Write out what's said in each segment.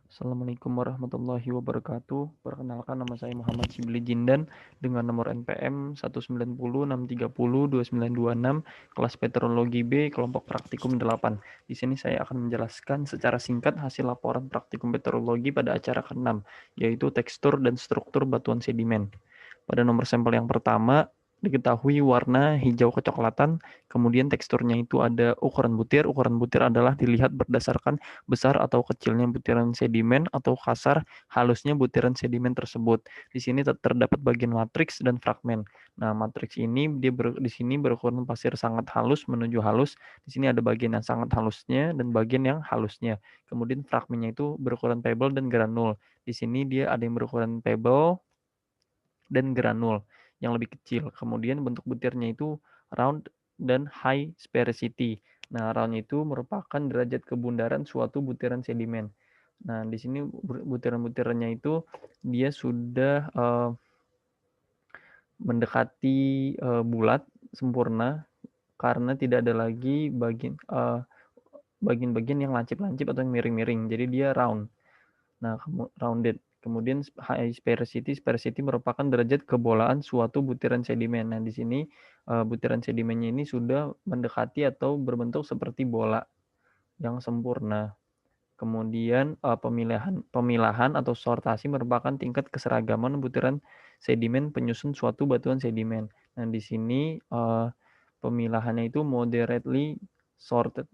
Assalamualaikum warahmatullahi wabarakatuh. Perkenalkan, nama saya Muhammad Shibli Jindan dengan nomor NPM 19063029226, kelas Meteorologi B, kelompok praktikum 8. Di sini saya akan menjelaskan secara singkat hasil laporan praktikum meteorologi pada acara ke-6, yaitu tekstur dan struktur batuan sedimen. Pada nomor sampel yang pertama, diketahui warna hijau kecoklatan, kemudian teksturnya itu ada ukuran butir. Ukuran butir adalah dilihat berdasarkan besar atau kecilnya butiran sedimen atau kasar halusnya butiran sedimen tersebut. Di sini terdapat bagian matriks dan fragmen. Nah, matriks ini di sini berukuran pasir sangat halus menuju halus. Di sini ada bagian yang sangat halusnya dan bagian yang halusnya. Kemudian fragmennya itu berukuran pebble dan granul. Di sini dia ada yang berukuran pebble dan granul yang lebih kecil. Kemudian bentuk butirnya itu round dan high sphericity. Nah, round itu merupakan derajat kebundaran suatu butiran sedimen. Nah, di sini butiran-butirannya itu dia sudah mendekati bulat sempurna karena tidak ada lagi bagian-bagian yang lancip-lancip atau yang miring-miring. Jadi dia round. Nah, rounded. Kemudian high sphericity, sphericity merupakan derajat kebolaan suatu butiran sedimen. Nah, di sini butiran sedimennya ini sudah mendekati atau berbentuk seperti bola yang sempurna. Kemudian pemilahan atau sortasi merupakan tingkat keseragaman butiran sedimen penyusun suatu batuan sedimen. Nah, di sini pemilahannya itu moderately sorted.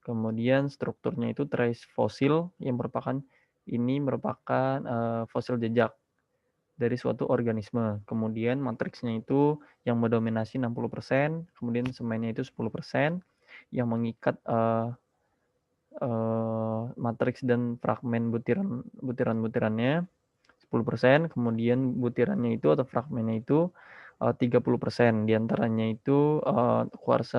Kemudian strukturnya itu trace fosil yang merupakan fosil jejak dari suatu organisme. Kemudian matriksnya itu yang mendominasi 60%, kemudian semennya itu 10%, yang mengikat matriks dan fragmen butirannya 10%, kemudian butirannya itu atau fragmennya itu 30%. Di antaranya itu quartz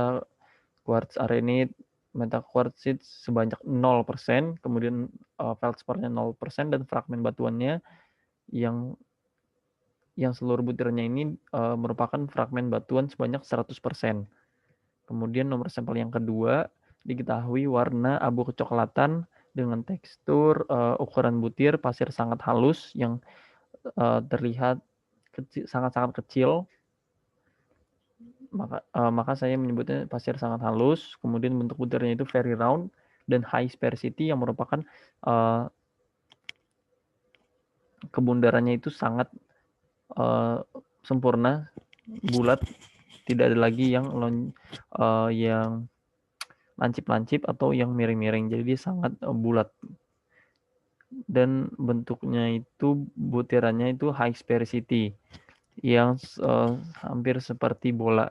arenit, metaquartzit sebanyak 0%, kemudian feldspar-nya 0%, dan fragmen batuannya yang seluruh butirannya ini merupakan fragmen batuan sebanyak 100%. Kemudian nomor sampel yang kedua, diketahui warna abu kecoklatan dengan tekstur ukuran butir pasir sangat halus yang terlihat sangat-sangat kecil. Maka saya menyebutnya pasir sangat halus. Kemudian bentuk butirnya itu very round dan high sphericity yang merupakan kebundarannya itu sangat sempurna, bulat, tidak ada lagi yang lancip-lancip atau yang miring-miring. Jadi dia sangat bulat. Dan bentuknya itu butirannya itu high sphericity yang hampir seperti bola.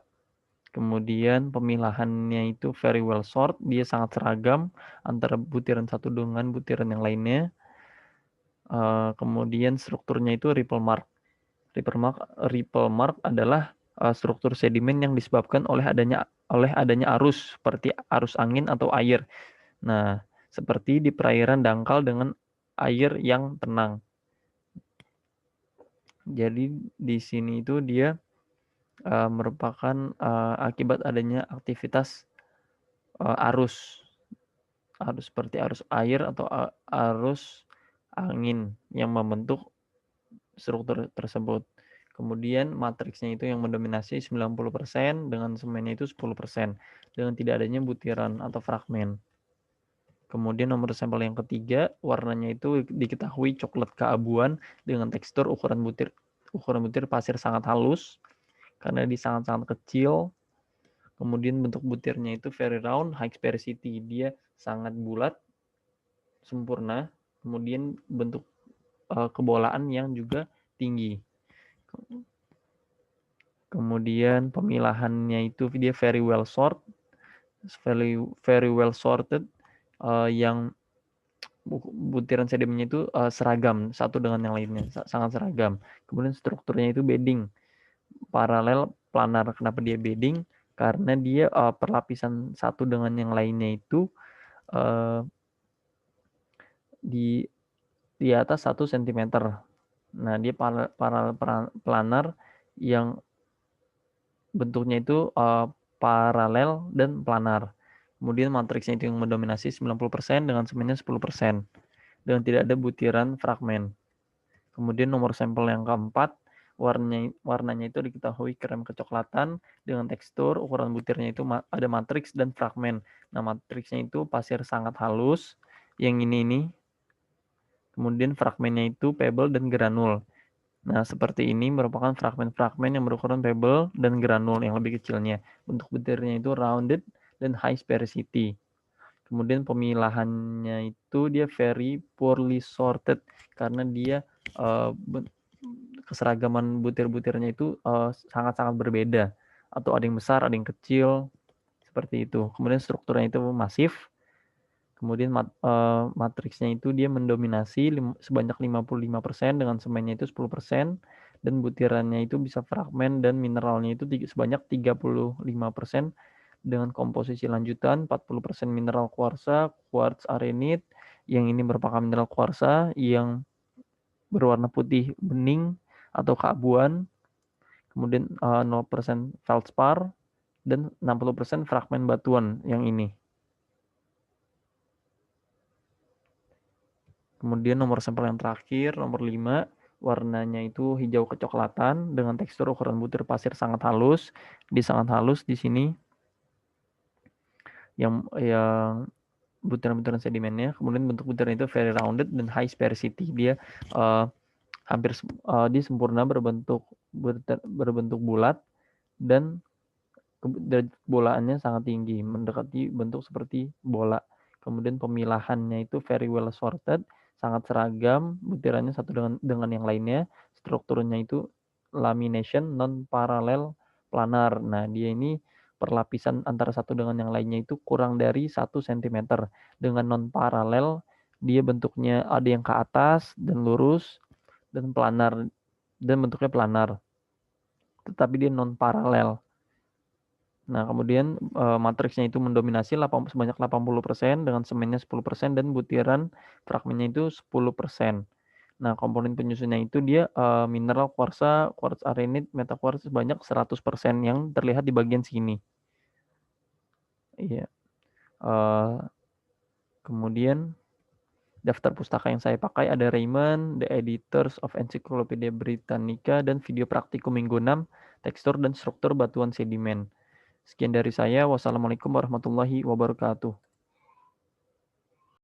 Kemudian pemilahannya itu very well sort, dia sangat seragam antara butiran satu dengan butiran yang lainnya. Kemudian strukturnya itu ripple mark. Ripple mark adalah struktur sedimen yang disebabkan oleh adanya arus seperti arus angin atau air. Nah, seperti di perairan dangkal dengan air yang tenang. Jadi di sini itu dia merupakan akibat adanya aktivitas arus seperti arus air atau arus angin yang membentuk struktur tersebut. Kemudian matriksnya itu yang mendominasi 90% dengan semennya itu 10% dengan tidak adanya butiran atau fragmen. Kemudian nomor sampel yang ketiga, warnanya itu diketahui coklat keabuan dengan tekstur ukuran butir pasir sangat halus karena di sangat-sangat kecil. Kemudian bentuk butirnya itu very round, high sphericity, dia sangat bulat, sempurna. Kemudian bentuk kebolaan yang juga tinggi. Kemudian pemilahannya itu dia very well sorted, yang butiran sedimennya itu seragam satu dengan yang lainnya, sangat seragam. Kemudian strukturnya itu bedding, paralel, planar. Kenapa dia bedding? Karena dia perlapisan satu dengan yang lainnya itu di atas 1 cm. Nah, dia planar yang bentuknya itu paralel dan planar. Kemudian matriksnya itu yang mendominasi 90% dengan semennya 10%. dengan tidak ada butiran fragmen. Kemudian nomor sampel yang keempat, warnanya itu diketahui krem kecoklatan dengan tekstur, ukuran butirnya itu ada matriks dan fragmen. Nah, matriksnya itu pasir sangat halus, yang ini. Kemudian fragmennya itu pebble dan granul. Nah, seperti ini merupakan fragmen-fragmen yang berukuran pebble dan granul yang lebih kecilnya. Bentuk butirnya itu rounded dan high sphericity. Kemudian pemilahannya itu dia very poorly sorted karena dia keseragaman butir-butirnya itu sangat-sangat berbeda. Atau ada yang besar, ada yang kecil, seperti itu. Kemudian strukturnya itu masif. Kemudian matriksnya itu dia mendominasi sebanyak 55% dengan semennya itu 10%, dan butirannya itu bisa fragmen dan mineralnya itu sebanyak 35% dengan komposisi lanjutan 40% mineral kuarsa, quartz arenit, yang ini merupakan mineral kuarsa yang berwarna putih bening atau keabuan, kemudian 0% feldspar, dan 60% fragmen batuan yang ini. Kemudian nomor sampel yang terakhir, nomor 5, warnanya itu hijau kecoklatan dengan tekstur ukuran butir pasir sangat halus. Sangat halus di sini yang butiran-butiran sedimennya. Kemudian bentuk butiran itu very rounded dan high sphericity. Dia hampir dia sempurna berbentuk bulat dan bolaannya sangat tinggi, mendekati bentuk seperti bola. Kemudian pemilahannya itu very well sorted, sangat seragam, butirannya satu dengan yang lainnya. Strukturnya itu lamination non paralel planar. Nah, dia ini perlapisan antara satu dengan yang lainnya itu kurang dari 1 cm. Dengan non paralel, dia bentuknya ada yang ke atas dan lurus dan planar, dan bentuknya planar. Tetapi dia non paralel. Nah, kemudian matriksnya itu mendominasi sebanyak 80% dengan semennya 10% dan butiran fragmennya itu 10%. Nah, komponen penyusunnya itu dia mineral kuarsa, quartz arenit, metakuarsa sebanyak 100% yang terlihat di bagian sini. Iya. Kemudian daftar pustaka yang saya pakai ada Raymond, The Editors of Encyclopedia Britannica, dan video praktikum minggu 6, tekstur dan struktur batuan sedimen. Sekian dari saya. Wassalamualaikum warahmatullahi wabarakatuh.